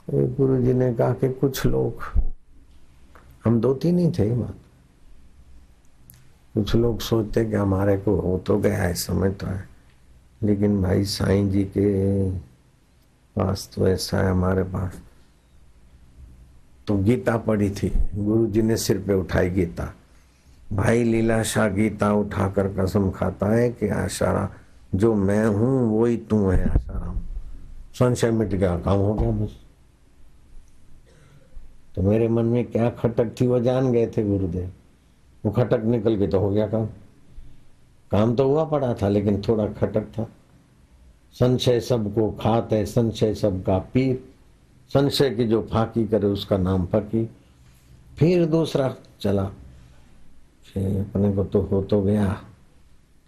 गुरु जी ने कहा कि कुछ लोग, हम दो तीन ही थे बात, कुछ लोग सोचते कि हमारे को हो तो गया है, समय तो है, लेकिन भाई साईं जी के पास तो ऐसा है, हमारे पास तो गीता पढ़ी थी, गुरु जी ने सिर पे उठाई गीता, भाई लीलाशाह गीता उठाकर कसम खाता है कि आशाराम जो मैं हूं वही तू है आशाराम, संशय मिट गया, काम हो गया बस। तो मेरे मन में क्या खटक थी वो जान गए थे गुरुदेव, वो खटक निकल के तो हो गया काम, काम तो हुआ पड़ा था लेकिन थोड़ा खटक था। संशय सबको खात है, संशय सबका पीर, संशय की जो फाकी करे उसका नाम फकीर। फिर दूसरा चला, फिर अपने को तो हो तो गया,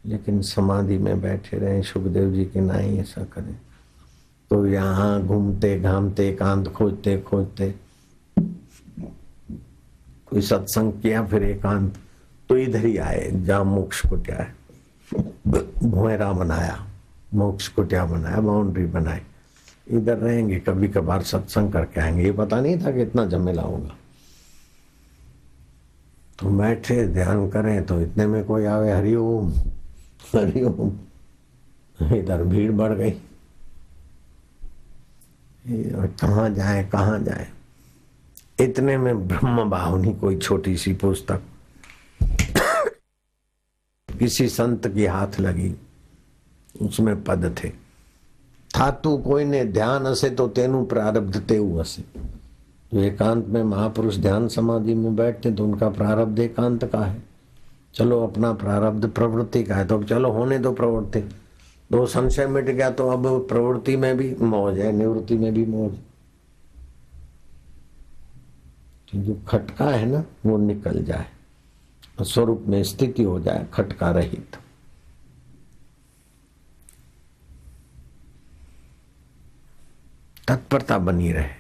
लेकिन समाधि में बैठे रहे सुखदेव जी के नाई ऐसा करें, तो यहाँ घूमते घामते एकांत खोजते खोजते कोई सत्संग किया, फिर एकांत, तो इधर ही आए जहाँ मोक्ष कुटिया है, भोयरा बनाया, मोक्ष कुटिया बनाया, बाउंड्री बनाई, इधर रहेंगे, कभी कभार सत्संग करके आएंगे। ये पता नहीं था कि इतना झमेला होगा। तो बैठे ध्यान करें तो इतने में कोई आवे, हरिओम हरिओम, इधर भीड़ बढ़ गई, कहाँ जाए कहाँ जाए। इतने में ब्रह्म बाहुनी कोई छोटी सी पुस्तक किसी संत की हाथ लगी, उसमें पद थे, थातु कोई ने ध्यान हसे तो तेनु प्रारब्ध तेऊ हसे। जो एकांत में महापुरुष ध्यान समाधि में बैठते तो उनका प्रारब्ध एकांत का है, चलो अपना प्रारब्ध प्रवृत्ति का है, तो चलो होने दो प्रवृत्ति, दो संशय मिट गया तो अब प्रवृत्ति में भी मौज है, निवृत्ति में भी मौज। तो जो खटका है ना वो निकल जाए, स्वरूप में स्थिति हो जाए खटका रहित। तत्परता बनी रहे,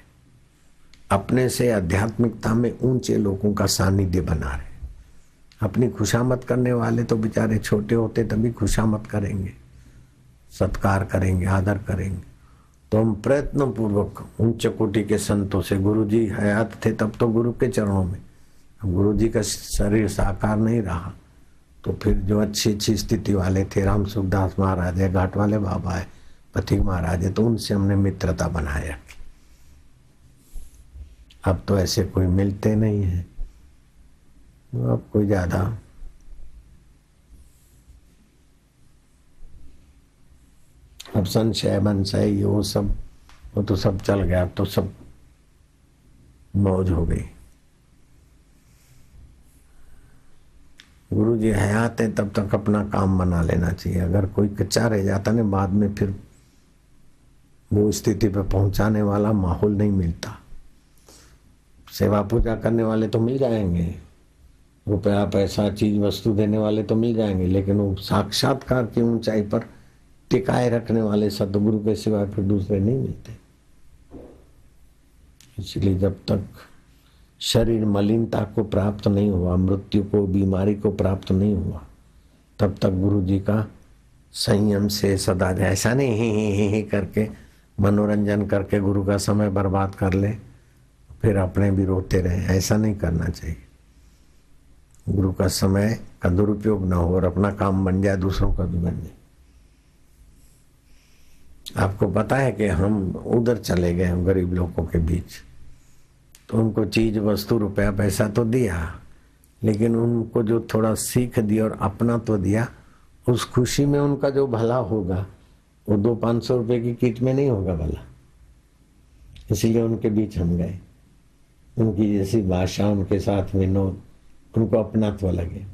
अपने से आध्यात्मिकता में ऊंचे लोगों का सानिध्य बना रहे। अपनी खुशामद करने वाले तो बेचारे छोटे होते तभी खुशामद करेंगे, सत्कार करेंगे, आदर करेंगे। तो हम प्रयत्न पूर्वक उच्च कोटि के संतों से, गुरु जी हयात थे तब तो गुरु के चरणों में, गुरु जी का शरीर साकार नहीं रहा, तो फिर जो अच्छी अच्छी स्थिति वाले थे, राम सुखदास महाराज है, घाट वाले बाबा है, पथिक महाराज है, तो उनसे हमने मित्रता बनाए रखी। अब तो ऐसे कोई मिलते नहीं है, अब कोई ज्यादा अब संशय बंशय ये वो तो सब चल गया, अब तो सब मौज हो गई। गुरु जी हयात है तब तक अपना काम बना लेना चाहिए, अगर कोई कच्चा रह जाता ना बाद में फिर वो स्थिति पे पहुंचाने वाला माहौल नहीं मिलता। सेवा पूजा करने वाले तो मिल जाएंगे, रुपया पैसा चीज वस्तु देने वाले तो मिल जाएंगे, लेकिन वो साक्षात्कार की ऊंचाई पर टिकाए रखने वाले सदगुरु के सिवाय फिर दूसरे नहीं मिलते। इसलिए जब तक शरीर मलिनता को प्राप्त नहीं हुआ, मृत्यु को, बीमारी को प्राप्त नहीं हुआ, तब तक गुरु जी का संयम से सदा, ऐसा नहीं ही करके मनोरंजन करके गुरु का समय बर्बाद कर ले फिर अपने भी रोते रहे, ऐसा नहीं करना चाहिए। गुरु का समय का दुरुपयोग न हो और अपना काम बन जाए, दूसरों का भी बन जाए। आपको पता है कि हम उधर चले गए गरीब लोगों के बीच, तो उनको चीज वस्तु रुपया पैसा तो दिया, लेकिन उनको जो थोड़ा सीख दिया और अपना तो दिया, उस खुशी में उनका जो भला होगा वो 200-500 रुपए की किट में नहीं होगा भला। इसीलिए उनके बीच हम गए, उनकी जैसी भाषा, उनके साथ विनोद, उनको अपनात्व लगे।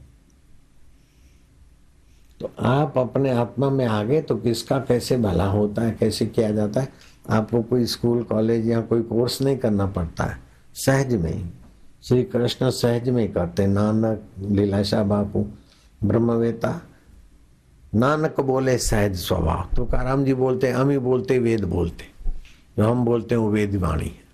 तो आप अपने आत्मा में आगे तो किसका कैसे भला होता है, कैसे किया जाता है, आपको कोई स्कूल कॉलेज या कोई कोर्स नहीं करना पड़ता है, सहज में ही श्री कृष्ण सहज में ही करते। नानक, लीलाशाह बापू, ब्रह्मवेता, नानक बोले सहज स्वभाव, तुकाराम जी बोलते हम ही बोलते, वेद बोलते, जो हम बोलते हैं वो वेद वाणी है।